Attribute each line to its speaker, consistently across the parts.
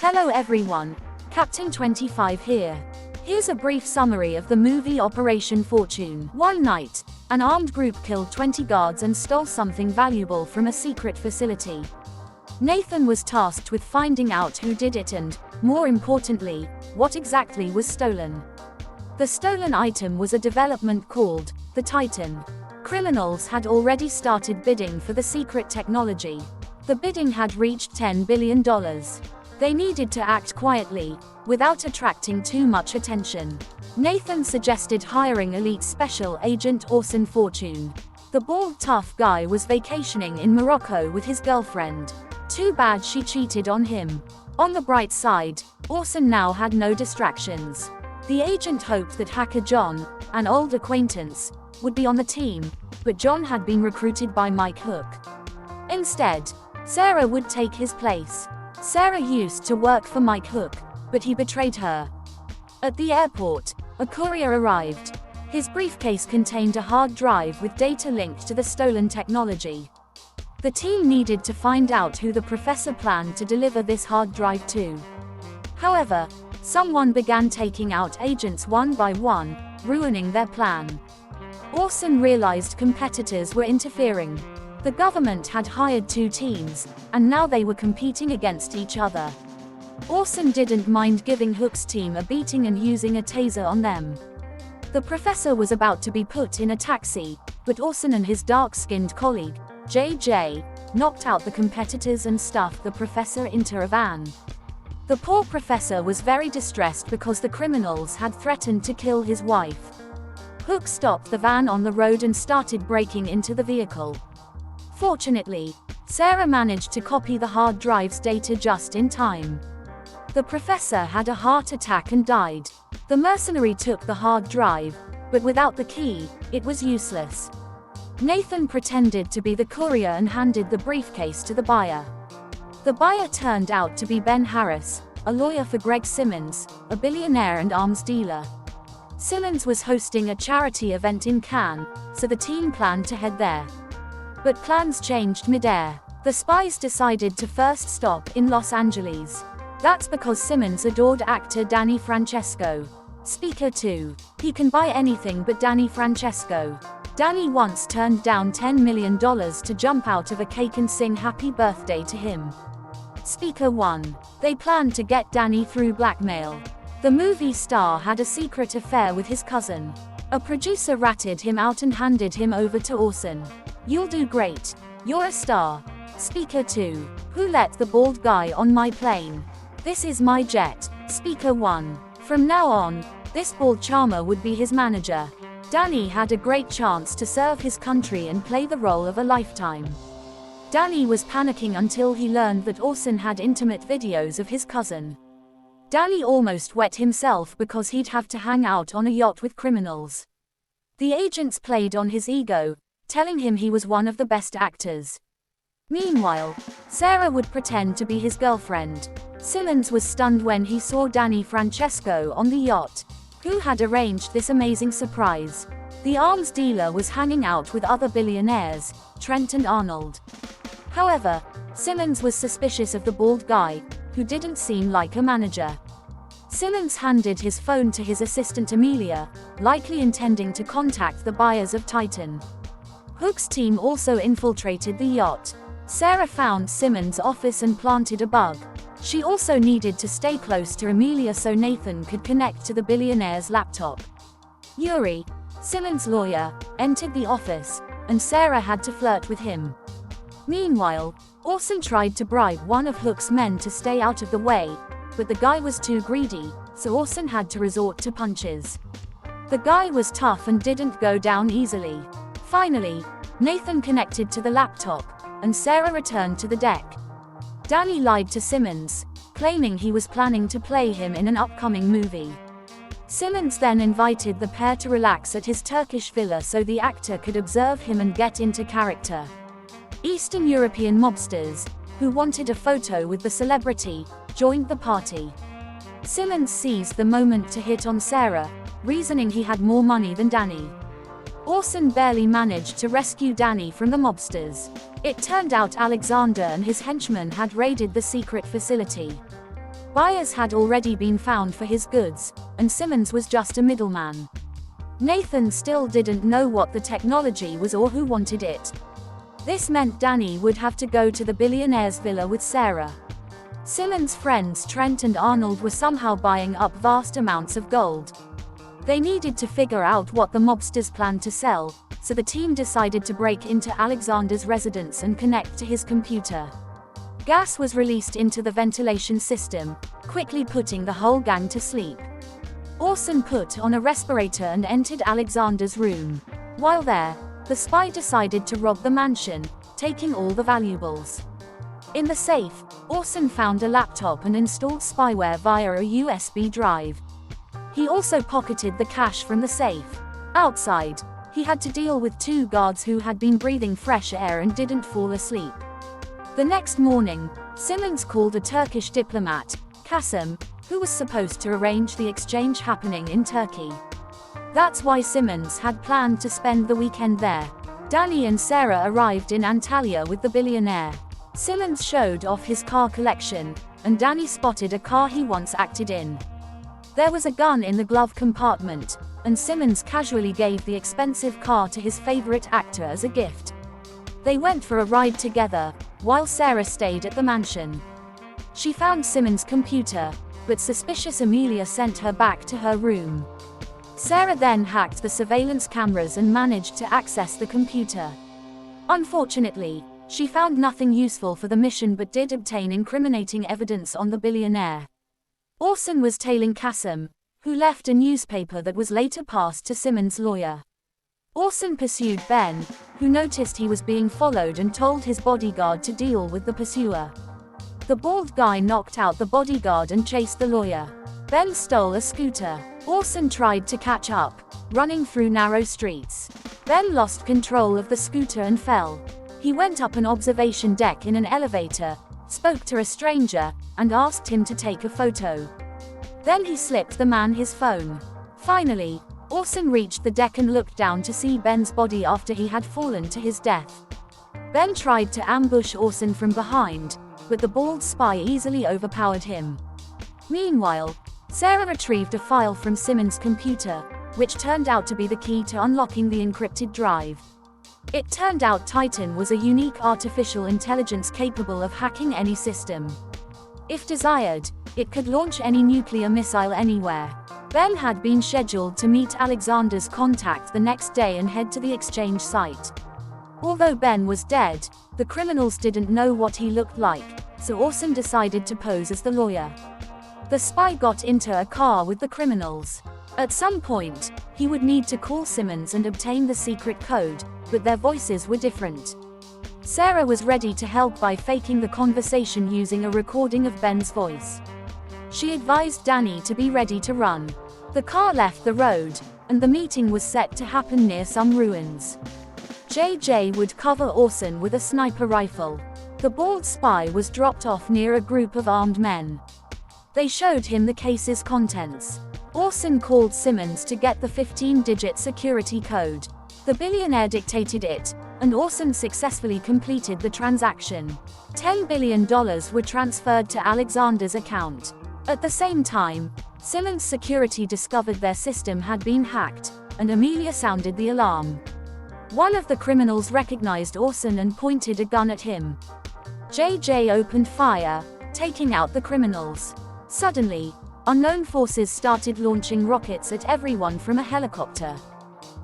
Speaker 1: Hello everyone, Captain 25 here. Here's a brief summary of the movie Operation Fortune. One night, an armed group killed 20 guards and stole something valuable from a secret facility. Nathan was tasked with finding out who did it and, more importantly, what exactly was stolen. The stolen item was a development called the Titan. Criminals had already started bidding for the secret technology. The bidding had reached $10 billion. They needed to act quietly, without attracting too much attention. Nathan suggested hiring elite special agent Orson Fortune. The bald tough guy was vacationing in Morocco with his girlfriend. Too bad she cheated on him. On the bright side, Orson now had no distractions. The agent hoped that hacker John, an old acquaintance, would be on the team, but John had been recruited by Mike Hook. Instead, Sarah would take his place. Sarah used to work for Mike Hook, but he betrayed her. At the airport, a courier arrived. His briefcase contained a hard drive with data linked to the stolen technology. The team needed to find out who the professor planned to deliver this hard drive to. However, someone began taking out agents one by one, ruining their plan. Orson realized competitors were interfering. The government had hired two teams, and now they were competing against each other. Orson didn't mind giving Hook's team a beating and using a taser on them. The professor was about to be put in a taxi, but Orson and his dark-skinned colleague, JJ, knocked out the competitors and stuffed the professor into a van. The poor professor was very distressed because the criminals had threatened to kill his wife. Hook stopped the van on the road and started breaking into the vehicle. Fortunately, Sarah managed to copy the hard drive's data just in time. The professor had a heart attack and died. The mercenary took the hard drive, but without the key, it was useless. Nathan pretended to be the courier and handed the briefcase to the buyer. The buyer turned out to be Ben Harris, a lawyer for Greg Simmons, a billionaire and arms dealer. Simmons was hosting a charity event in Cannes, so the team planned to head there. But plans changed mid-air. The spies decided to first stop in Los Angeles. That's because Simmons adored actor Danny Francesco. Speaker 2. He can buy anything but Danny Francesco. Danny once turned down $10 million to jump out of a cake and sing happy birthday to him. Speaker 1. They planned to get Danny through blackmail. The movie star had a secret affair with his cousin. A producer ratted him out and handed him over to Orson. You'll do great. You're a star. Speaker 2. Who let the bald guy on my plane? This is my jet. Speaker 1. From now on, this bald charmer would be his manager. Danny had a great chance to serve his country and play the role of a lifetime. Danny was panicking until he learned that Orson had intimate videos of his cousin. Danny almost wet himself because he'd have to hang out on a yacht with criminals. The agents played on his ego, telling him he was one of the best actors. Meanwhile, Sarah would pretend to be his girlfriend. Simmons was stunned when he saw Danny Francesco on the yacht. Who had arranged this amazing surprise? The arms dealer was hanging out with other billionaires, Trent and Arnold. However, Simmons was suspicious of the bald guy, who didn't seem like a manager. Simmons handed his phone to his assistant Amelia, likely intending to contact the buyers of Titan. Hook's team also infiltrated the yacht. Sarah found Simmons' office and planted a bug. She also needed to stay close to Amelia so Nathan could connect to the billionaire's laptop. Yuri, Simmons' lawyer, entered the office, and Sarah had to flirt with him. Meanwhile, Orson tried to bribe one of Hook's men to stay out of the way, but the guy was too greedy, so Orson had to resort to punches. The guy was tough and didn't go down easily. Finally, Nathan connected to the laptop, and Sarah returned to the deck. Danny lied to Simmons, claiming he was planning to play him in an upcoming movie. Simmons then invited the pair to relax at his Turkish villa so the actor could observe him and get into character. Eastern European mobsters, who wanted a photo with the celebrity, joined the party. Simmons seized the moment to hit on Sarah, reasoning he had more money than Danny. Orson barely managed to rescue Danny from the mobsters. It turned out Alexander and his henchmen had raided the secret facility. Buyers had already been found for his goods, and Simmons was just a middleman. Nathan still didn't know what the technology was or who wanted it. This meant Danny would have to go to the billionaire's villa with Sarah. Simmons' friends Trent and Arnold were somehow buying up vast amounts of gold. They needed to figure out what the mobsters planned to sell, so the team decided to break into Alexander's residence and connect to his computer. Gas was released into the ventilation system, quickly putting the whole gang to sleep. Orson put on a respirator and entered Alexander's room. While there, the spy decided to rob the mansion, taking all the valuables. In the safe, Orson found a laptop and installed spyware via a USB drive. He also pocketed the cash from the safe. Outside, he had to deal with 2 guards who had been breathing fresh air and didn't fall asleep. The next morning, Simmons called a Turkish diplomat, Kasım, who was supposed to arrange the exchange happening in Turkey. That's why Simmons had planned to spend the weekend there. Danny and Sarah arrived in Antalya with the billionaire. Simmons showed off his car collection, and Danny spotted a car he once acted in. There was a gun in the glove compartment, and Simmons casually gave the expensive car to his favorite actor as a gift. They went for a ride together, while Sarah stayed at the mansion. She found Simmons' computer, but suspicious Amelia sent her back to her room. Sarah then hacked the surveillance cameras and managed to access the computer. Unfortunately, she found nothing useful for the mission but did obtain incriminating evidence on the billionaire. Orson was tailing Kasım, who left a newspaper that was later passed to Simmons' lawyer. Orson pursued Ben, who noticed he was being followed and told his bodyguard to deal with the pursuer. The bald guy knocked out the bodyguard and chased the lawyer. Ben stole a scooter. Orson tried to catch up, running through narrow streets. Ben lost control of the scooter and fell. He went up an observation deck in an elevator, spoke to a stranger, and asked him to take a photo. Then he slipped the man his phone. Finally, Orson reached the deck and looked down to see Ben's body after he had fallen to his death. Ben tried to ambush Orson from behind, but the bald spy easily overpowered him. Meanwhile, Sarah retrieved a file from Simmons' computer, which turned out to be the key to unlocking the encrypted drive. It turned out Titan was a unique artificial intelligence capable of hacking any system. If desired, it could launch any nuclear missile anywhere. Ben had been scheduled to meet Alexander's contact the next day and head to the exchange site. Although Ben was dead, the criminals didn't know what he looked like, so Orson decided to pose as the lawyer. The spy got into a car with the criminals. At some point, he would need to call Simmons and obtain the secret code, but their voices were different. Sarah was ready to help by faking the conversation using a recording of Ben's voice. She advised Danny to be ready to run. The car left the road, and the meeting was set to happen near some ruins. JJ would cover Orson with a sniper rifle. The bald spy was dropped off near a group of armed men. They showed him the case's contents. Orson called Simmons to get the 15-digit security code. The billionaire dictated it, and Orson successfully completed the transaction. $10 billion were transferred to Alexander's account. At the same time, Simmons' security discovered their system had been hacked, and Amelia sounded the alarm. One of the criminals recognized Orson and pointed a gun at him. JJ opened fire, taking out the criminals. Suddenly, unknown forces started launching rockets at everyone from a helicopter.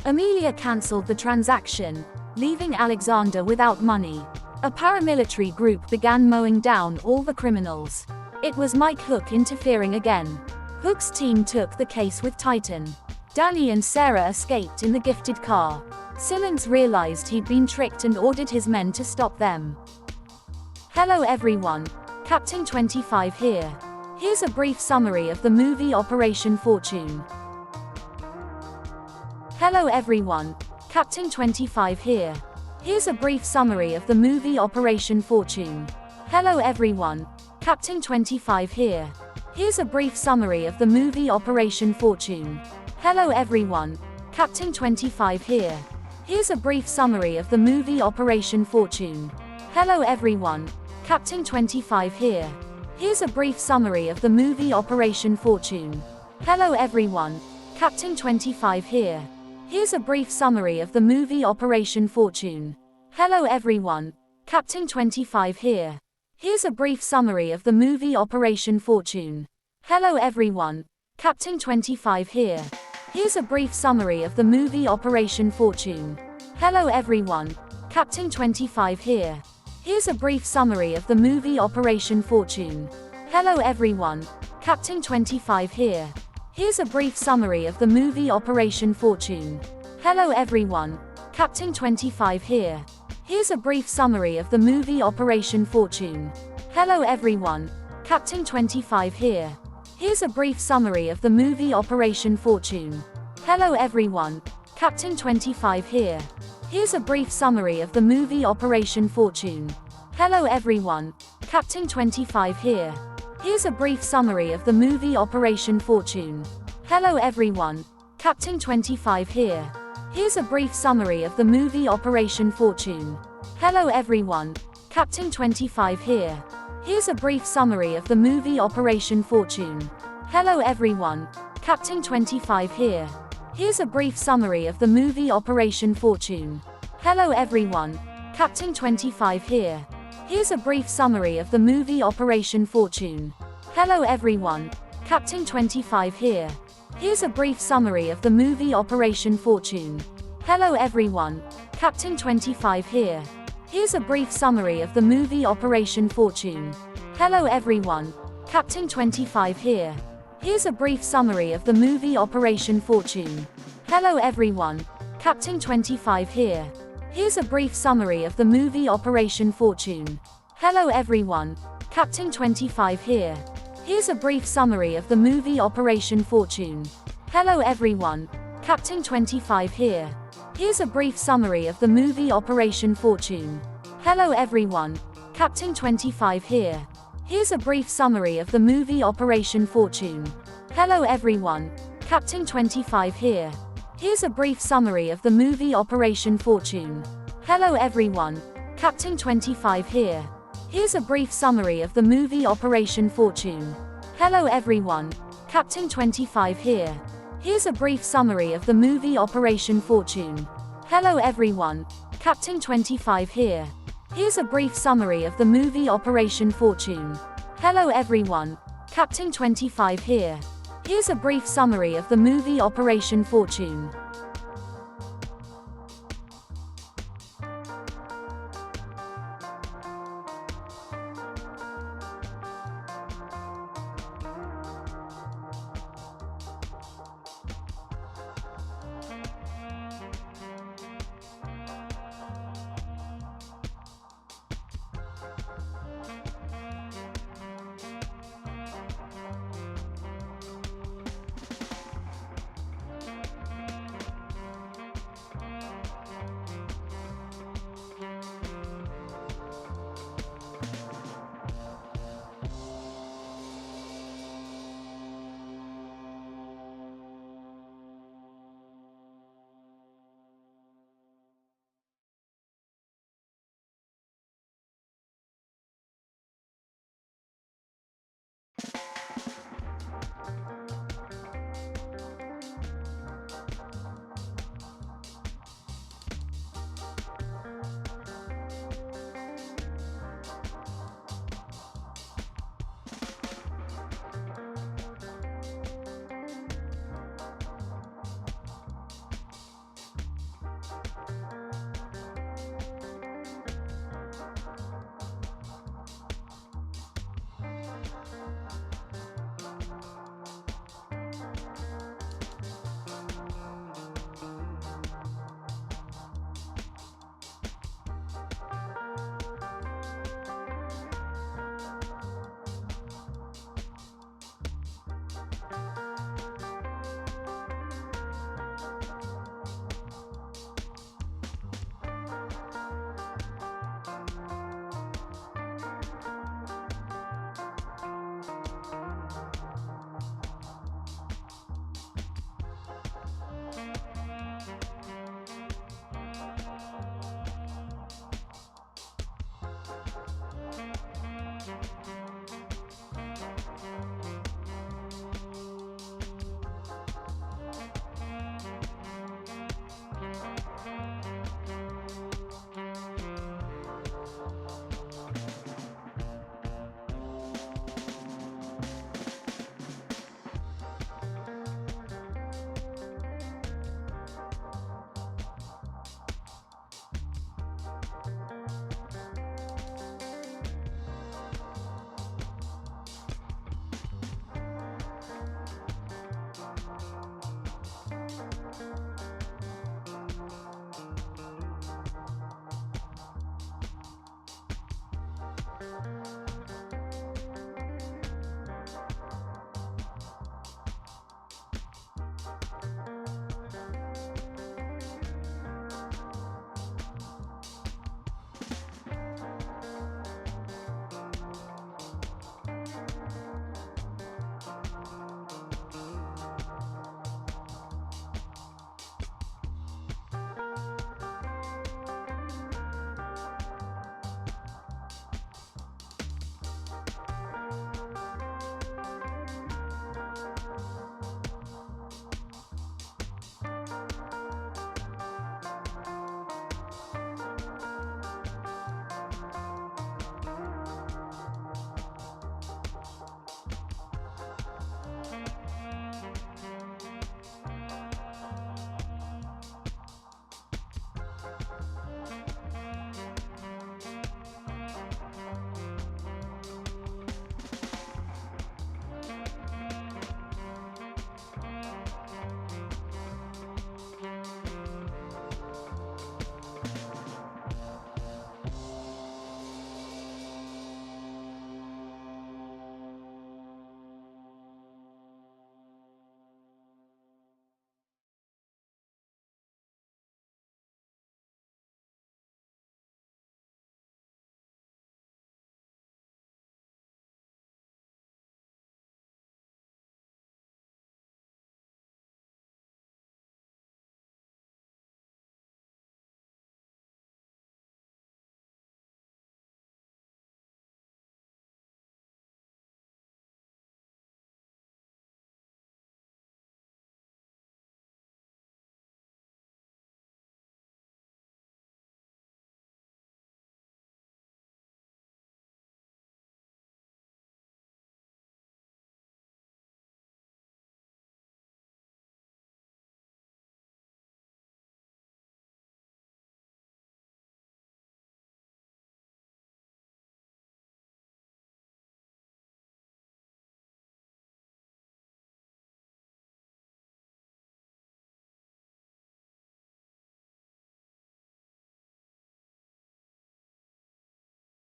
Speaker 1: Amelia cancelled the transaction, leaving Alexander without money. A paramilitary group began mowing down all the criminals. It was Mike Hook interfering again. Hook's team took the case with Titan. Danny and Sarah escaped in the gifted car. Simmons realized he'd been tricked and ordered his men to stop them. Hello everyone, Captain 25 here. Here's a brief summary of the movie Operation Fortune. Hello everyone, Captain 25 here. Here's a brief summary of the movie Operation Fortune. Hello everyone, Captain 25 here. Here's a brief summary of the movie Operation Fortune. Hello everyone, Captain 25 here. Here's a brief summary of the movie Operation Fortune. Hello everyone, Captain 25 here. Here's a brief summary of the movie Operation Fortune. Hello everyone, Captain 25 here. Here's a brief summary of the movie Operation Fortune. Hello everyone, Captain 25 here. Here's a brief summary of the movie Operation Fortune. Hello everyone, Captain 25 here. Here's a brief summary of the movie Operation Fortune. Hello everyone, Captain 25 here. Here's a brief summary of the movie Operation Fortune. Hello everyone, Captain 25 here. Here's a brief summary of the movie Operation Fortune. Hello everyone, Captain 25 here. Here's a brief summary of the movie Operation Fortune. Hello everyone, Captain 25 here. Here's a brief summary of the movie Operation Fortune. Hello everyone, Captain 25 here. Here's a brief summary of the movie Operation Fortune. Hello everyone, Captain 25 here. Here's a brief summary of the movie Operation Fortune. Hello everyone, Captain 25 here. Here's a brief summary of the movie Operation Fortune. Hello everyone, Captain 25 here. Here's a brief summary of the movie Operation Fortune. Hello everyone, Captain 25 here. Here's a brief summary of the movie Operation Fortune. Hello everyone, Captain 25 here. Here's a brief summary of the movie Operation Fortune. Hello everyone, Captain 25 here. Here's a brief summary of the movie Operation Fortune. Hello everyone, Captain 25 here. Here's a brief summary of the movie Operation Fortune. Hello everyone, Captain 25 here. Here's a brief summary of the movie Operation Fortune. Hello everyone, Captain 25 here. Here's a brief summary of the movie Operation Fortune. Hello everyone, Captain 25 here. Here's a brief summary of the movie Operation Fortune. Hello everyone, Captain 25 here. Here's a brief summary of the movie Operation Fortune. Hello everyone, Captain 25 here. Here's a brief summary of the movie Operation Fortune. Hello everyone, Captain 25 here. Here's a brief summary of the movie Operation Fortune. Hello everyone, Captain 25 here. Here's a brief summary of the movie Operation Fortune. Hello everyone, Captain 25 here. Here's a brief summary of the movie Operation Fortune. Hello everyone, Captain 25 here. Here's a brief summary of the movie Operation Fortune. Hello everyone, Captain 25 here. Here's a brief summary of the movie Operation Fortune.